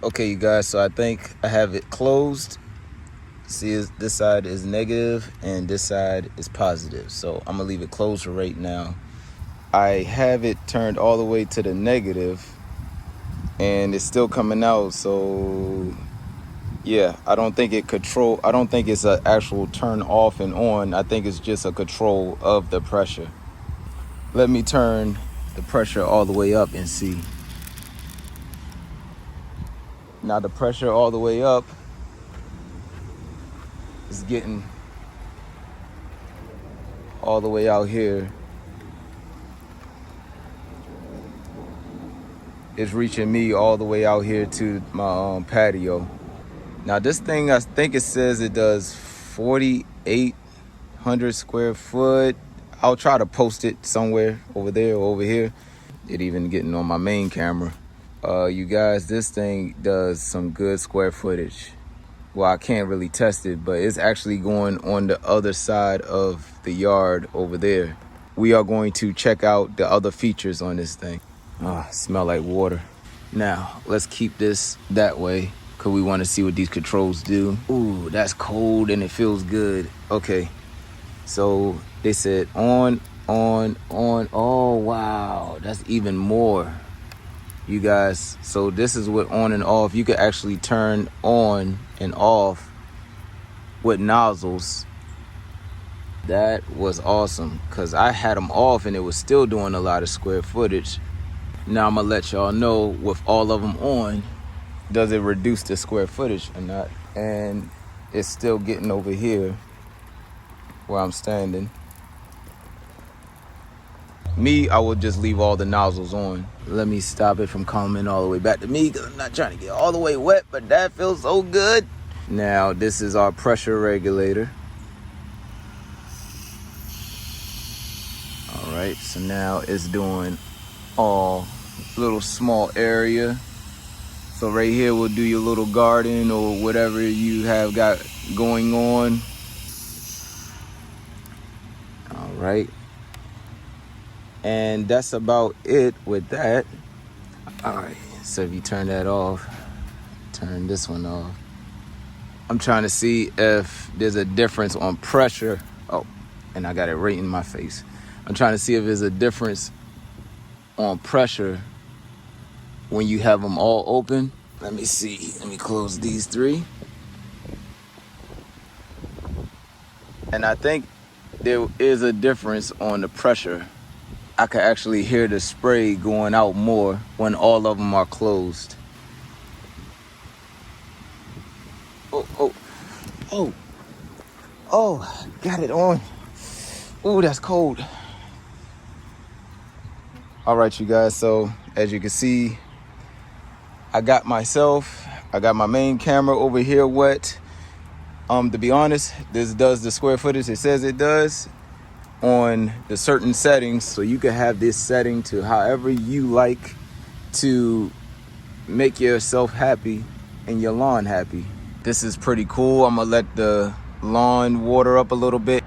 Okay, you guys, so I think I have it closed. See, this side is negative and this side is positive. So I'm gonna leave it closed for right now. I have it turned all the way to the negative and it's still coming out. So yeah, I don't think it's an actual turn off and on. I think it's just a control of the pressure. Let me turn the pressure all the way up and see. Now the pressure all the way up is getting all the way out here. It's reaching me all the way out here to my patio. Now this thing, I think it says it does 4,800 square foot. I'll try to post it somewhere over there or over here. It even getting on my main camera. You guys, this thing does some good square footage. Well, I can't really test it, but it's actually going on the other side of the yard over there. We are going to check out the other features on this thing. Smell like water. Now, let's keep this that way because we want to see what these controls do. Ooh, that's cold and it feels good. Okay, so they said on. Oh, wow, that's even more. You guys, so this is what on and off. You could actually turn on and off with nozzles. That was awesome because I had them off and it was still doing a lot of square footage. Now I'm gonna let y'all know with all of them on, does it reduce the square footage or not? And it's still getting over here where I'm standing. Me, I would just leave all the nozzles on. Let me stop it from coming all the way back to me because I'm not trying to get all the way wet, but that feels so good. Now, this is our pressure regulator. All right, so now it's doing all little small area. So right here will do your little garden or whatever you have got going on. All right. And that's about it with that. All right, so if you turn that off, turn this one off. I'm trying to see if there's a difference on pressure. Oh, and I got it right in my face. I'm trying to see if there's a difference on pressure when you have them all open. Let me see, let me close these three. And I think there is a difference on the pressure. I can actually hear the spray going out more when all of them are closed. Oh, got it on. Oh, that's cold. All right, you guys, so as you can see, I got my main camera over here wet. To be honest, this does the square footage it says it does on the certain settings, so you can have this setting to however you like to make yourself happy and your lawn happy. This is pretty cool. I'm gonna let the lawn water up a little bit.